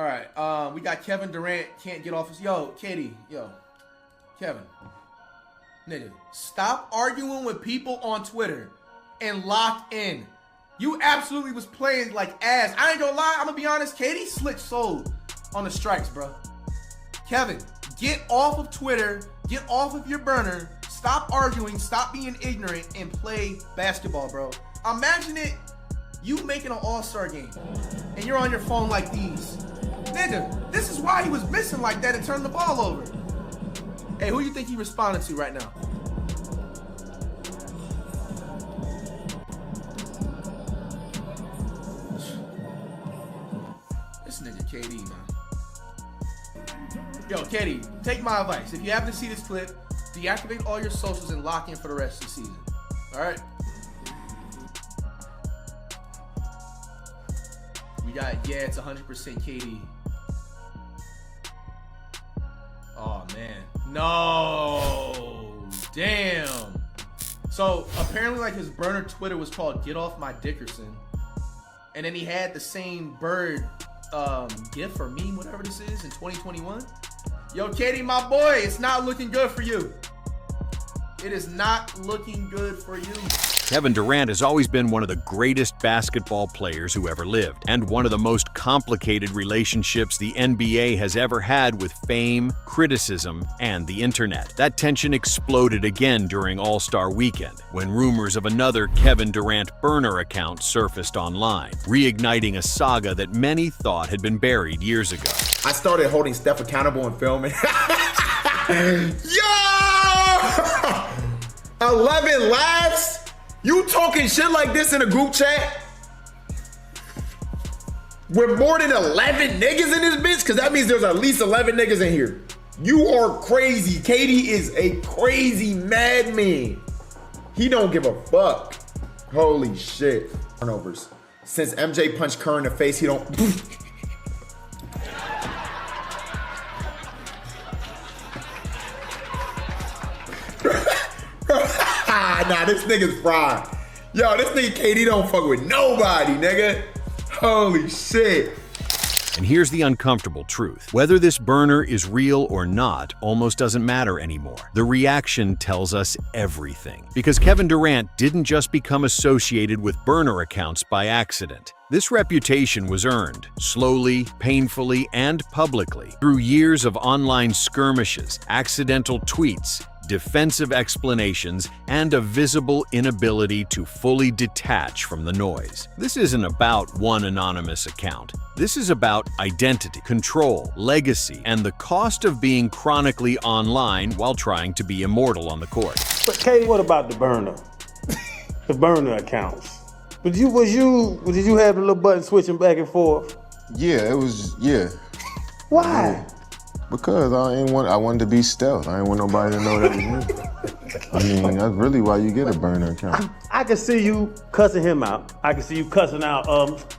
All right. We got Kevin Durant can't get off his. Yo, Katie. Yo, Kevin. Nigga, stop arguing with people on Twitter and lock in. You absolutely was playing like ass. I ain't gonna lie. I'm gonna be honest. Katie slick sold on the strikes, bro. Kevin, get off of Twitter. Get off of your burner. Stop arguing. Stop being ignorant and play basketball, bro. Imagine it. You making an all-star game and you're on your phone like these. Nigga, this is why he was missing like that and turned the ball over. Hey, who you think he responded to right now? This nigga KD, man. Yo, Katie, take my advice. If you happen to see this clip, deactivate all your socials and lock in for the rest of the season. All right? We got, yeah, it's 100% KD. Oh, man. No. Damn. So, apparently, like, his burner Twitter was called Get Off My Dickerson. And then he had the same bird gif or meme, whatever this is, in 2021. Yo, Katie, my boy, it's not looking good for you. It is not looking good for you. Kevin Durant has always been one of the greatest basketball players who ever lived, and one of the most complicated relationships the NBA has ever had with fame, criticism, and the internet. That tension exploded again during All-Star Weekend, when rumors of another Kevin Durant burner account surfaced online, reigniting a saga that many thought had been buried years ago. I started holding Steph accountable and filming. Yo! 11 laughs? You talking shit like this in a group chat? With more than 11 niggas in this bitch? Because that means there's at least 11 niggas in here. You are crazy. Katie is a crazy madman. He don't give a fuck. Holy shit. Turnovers. Since MJ punched Kerr in the face, he don't... Nah, this nigga's fried. Yo, this nigga KD don't fuck with nobody, nigga. Holy shit. And here's the uncomfortable truth. Whether this burner is real or not almost doesn't matter anymore. The reaction tells us everything. Because Kevin Durant didn't just become associated with burner accounts by accident. This reputation was earned, slowly, painfully, and publicly, through years of online skirmishes, accidental tweets, defensive explanations, and a visible inability to fully detach from the noise. This isn't about one anonymous account. This is about identity, control, legacy, and the cost of being chronically online while trying to be immortal on the court. But Katie, what about the burner? The burner accounts. Did you have the little button switching back and forth? Yeah, it was, yeah. Why? Yeah. Because I wanted to be stealth. I didn't want nobody to know that was me. I mean, that's really why you get a burner account. I can see you cussing him out. I can see you cussing out,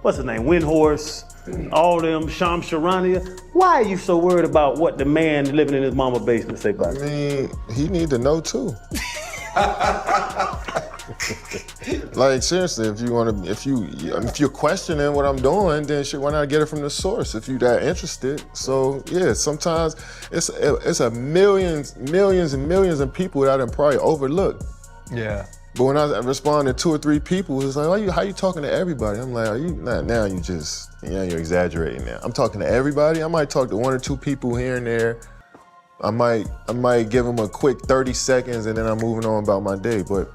what's his name, Windhorse, all them, Sham Sharania. Why are you so worried about what the man living in his mama's basement say about you? I mean, he need to know too. Like seriously, if you're questioning what I'm doing, then shit, why not get it from the source if you're that interested? So yeah, sometimes it's a millions and millions of people that I probably overlooked. Yeah. But when I respond to 2 or 3 people, it's like, how you talking to everybody? I'm like, now you're exaggerating now. I'm talking to everybody. I might talk to 1 or 2 people here and there. I might give them a quick 30 seconds and then I'm moving on about my day. But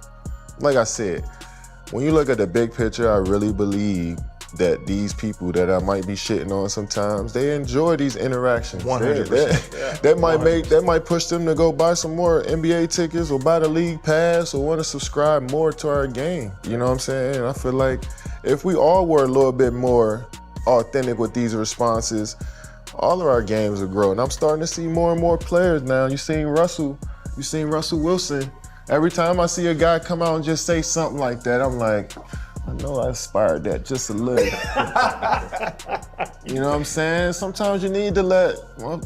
like I said, when you look at the big picture, I really believe that these people that I might be shitting on sometimes, they enjoy these interactions. 100%. That might push them to go buy some more NBA tickets or buy the league pass or want to subscribe more to our game. You know what I'm saying? And I feel like if we all were a little bit more authentic with these responses, all of our games will grow. And I'm starting to see more and more players now. You seen Russell Wilson. Every time I see a guy come out and just say something like that, I'm like, I know I aspired that just a little. You know what I'm saying? Sometimes you need to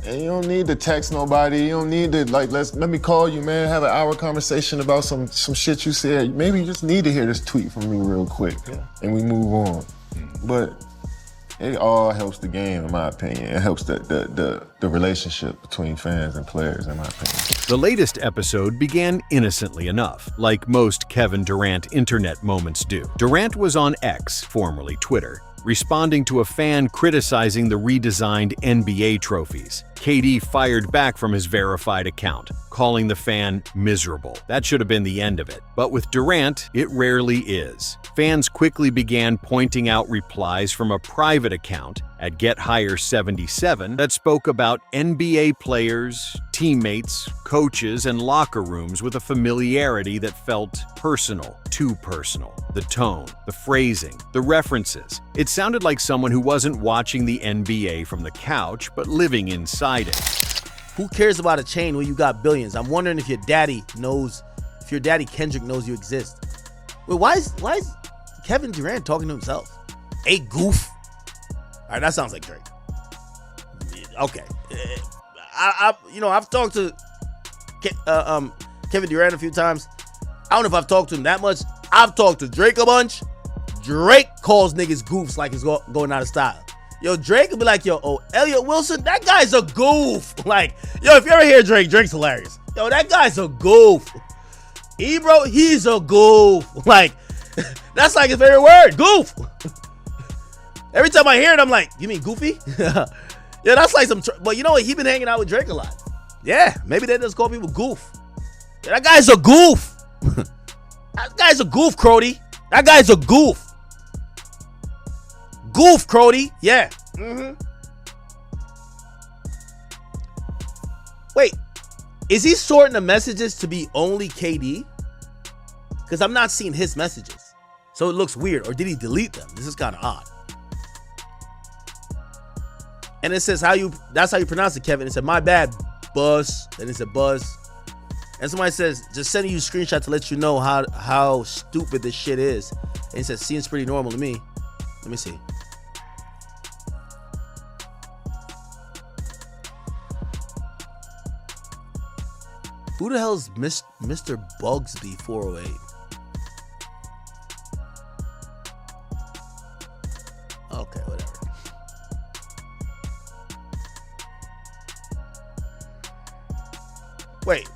and you don't need to text nobody. You don't need to let me call you, man, have an hour conversation about some shit you said. Maybe you just need to hear this tweet from me real quick and we move on. But It all helps the game, in my opinion. It helps the relationship between fans and players, in my opinion. The latest episode began innocently enough, like most Kevin Durant internet moments do. Durant was on X, formerly Twitter, responding to a fan criticizing the redesigned NBA trophies. KD fired back from his verified account, calling the fan miserable. That should have been the end of it. But with Durant, it rarely is. Fans quickly began pointing out replies from a private account at GetHigher77 that spoke about NBA players, teammates, coaches, and locker rooms with a familiarity that felt personal, too personal. The tone, the phrasing, the references. It sounded like someone who wasn't watching the NBA from the couch, but living inside it. Who cares about a chain when you got billions? I'm wondering if your daddy Kendrick knows you exist. Wait, why is Kevin Durant talking to himself? A goof. All right, that sounds like Drake. Okay, I've talked to Kevin Durant a few times. I don't know if I've talked to him that much. I've talked to Drake a bunch. Drake calls niggas goofs like it's going out of style. Yo, Drake will be like, Elliot Wilson, that guy's a goof. Like, yo, if you ever hear Drake, Drake's hilarious. Yo, that guy's a goof. He's a goof. Like, that's like his favorite word, goof. Every time I hear it, I'm like, you mean goofy? Yeah, that's like but you know what? He been hanging out with Drake a lot. Yeah, maybe they just call people goof. Yeah, that guy's a goof. That guy's a goof, Crody. That guy's a goof. Goof, Crody. Yeah. Wait, is he sorting the messages to be only KD? Because I'm not seeing his messages. So it looks weird. Or did he delete them? This is kind of odd. And it says that's how you pronounce it, Kevin. It said, my bad, Buzz. Then it said Buzz. And somebody says, just sending you a screenshot to let you know how stupid this shit is. And it says, seems pretty normal to me. Let me see. Who the hell is Mr. Bugsby 408? Okay, whatever. Wait.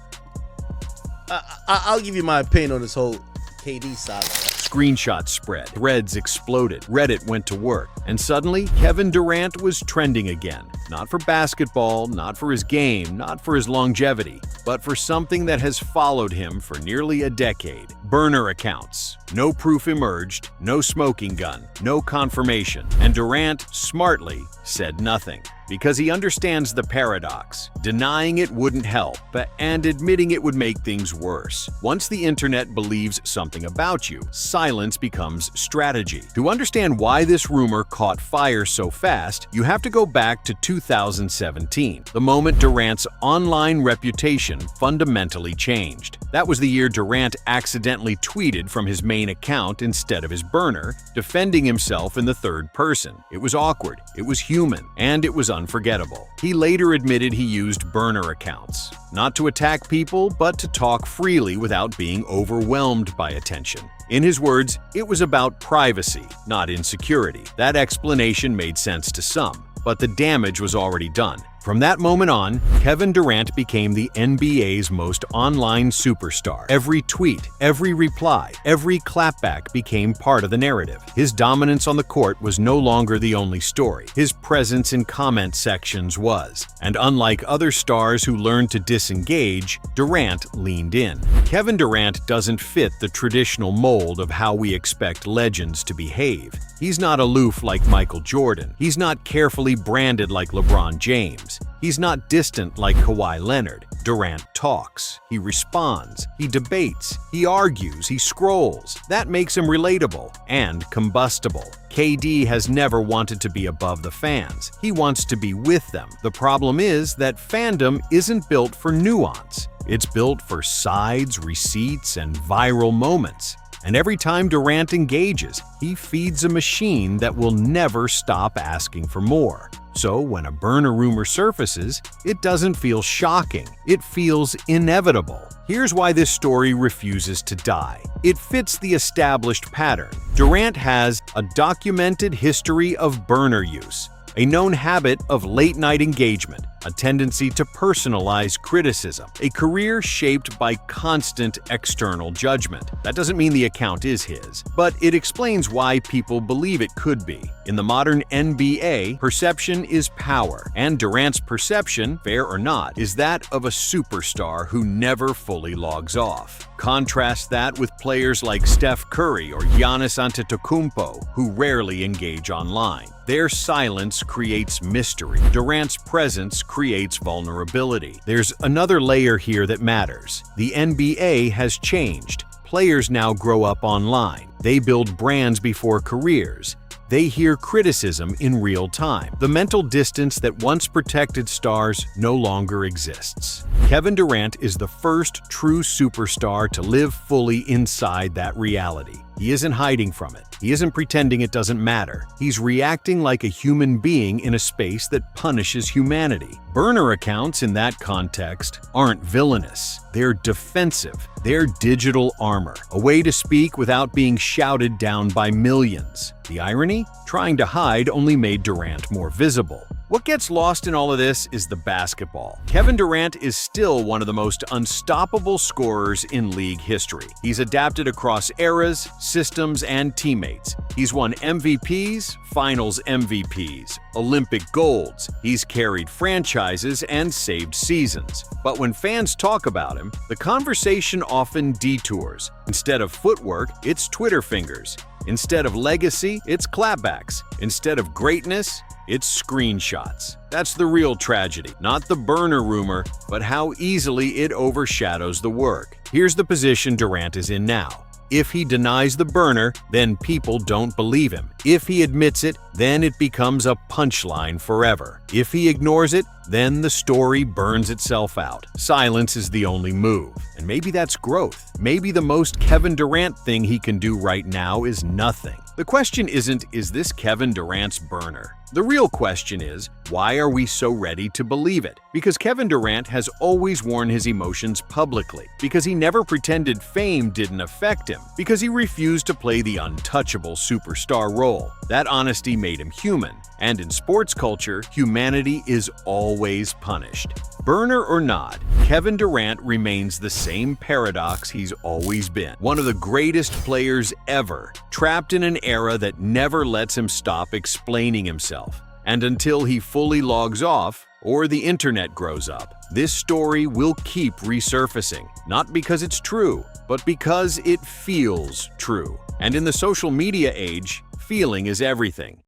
I'll give you my opinion on this whole KD saga. Screenshots spread, threads exploded, Reddit went to work, and suddenly Kevin Durant was trending again. Not for basketball, not for his game, not for his longevity, but for something that has followed him for nearly a decade. Burner accounts. No proof emerged, no smoking gun, no confirmation, and Durant smartly said nothing. Because he understands the paradox. Denying it wouldn't help, and admitting it would make things worse. Once the internet believes something about you, silence becomes strategy. To understand why this rumor caught fire so fast, you have to go back to 2017, the moment Durant's online reputation fundamentally changed. That was the year Durant accidentally tweeted from his main account instead of his burner, defending himself in the third person. It was awkward, it was human, and it was unforgettable. He later admitted he used burner accounts, not to attack people, but to talk freely without being overwhelmed by attention. In his words, it was about privacy, not insecurity. That explanation made sense to some, but the damage was already done. From that moment on, Kevin Durant became the NBA's most online superstar. Every tweet, every reply, every clapback became part of the narrative. His dominance on the court was no longer the only story. His presence in comment sections was. And unlike other stars who learned to disengage, Durant leaned in. Kevin Durant doesn't fit the traditional mold of how we expect legends to behave. He's not aloof like Michael Jordan. He's not carefully branded like LeBron James. He's not distant like Kawhi Leonard. Durant talks, he responds, he debates, he argues, he scrolls. That makes him relatable and combustible. KD has never wanted to be above the fans. He wants to be with them. The problem is that fandom isn't built for nuance. It's built for sides, receipts, and viral moments. And every time Durant engages, he feeds a machine that will never stop asking for more. So when a burner rumor surfaces, it doesn't feel shocking. It feels inevitable. Here's why this story refuses to die. It fits the established pattern. Durant has a documented history of burner use, a known habit of late-night engagement, a tendency to personalize criticism, a career shaped by constant external judgment. That doesn't mean the account is his, but it explains why people believe it could be. In the modern NBA, perception is power, and Durant's perception, fair or not, is that of a superstar who never fully logs off. Contrast that with players like Steph Curry or Giannis Antetokounmpo, who rarely engage online. Their silence creates mystery. Durant's presence creates vulnerability. There's another layer here that matters. The NBA has changed. Players now grow up online. They build brands before careers. They hear criticism in real time. The mental distance that once protected stars no longer exists. Kevin Durant is the first true superstar to live fully inside that reality. He isn't hiding from it. He isn't pretending it doesn't matter. He's reacting like a human being in a space that punishes humanity. Burner accounts in that context aren't villainous. They're defensive. They're digital armor, a way to speak without being shouted down by millions. The irony? Trying to hide only made Durant more visible. What gets lost in all of this is the basketball. Kevin Durant is still one of the most unstoppable scorers in league history. He's adapted across eras, systems, and teammates. He's won MVPs, Finals MVPs, Olympic golds. He's carried franchises and saved seasons. But when fans talk about him, the conversation often detours. Instead of footwork, it's Twitter fingers. Instead of legacy, it's clapbacks. Instead of greatness, it's screenshots. That's the real tragedy, not the burner rumor, but how easily it overshadows the work. Here's the position Durant is in now. If he denies the burner, then people don't believe him. If he admits it, then it becomes a punchline forever. If he ignores it, then the story burns itself out. Silence is the only move. And maybe that's growth. Maybe the most Kevin Durant thing he can do right now is nothing. The question isn't, is this Kevin Durant's burner? The real question is, why are we so ready to believe it? Because Kevin Durant has always worn his emotions publicly. Because he never pretended fame didn't affect him. Because he refused to play the untouchable superstar role. That honesty made him human. And in sports culture, humanity is always punished. Burner or not, Kevin Durant remains the same paradox he's always been. One of the greatest players ever, trapped in an era that never lets him stop explaining himself. And until he fully logs off, or the internet grows up, this story will keep resurfacing. Not because it's true, but because it feels true. And in the social media age, feeling is everything.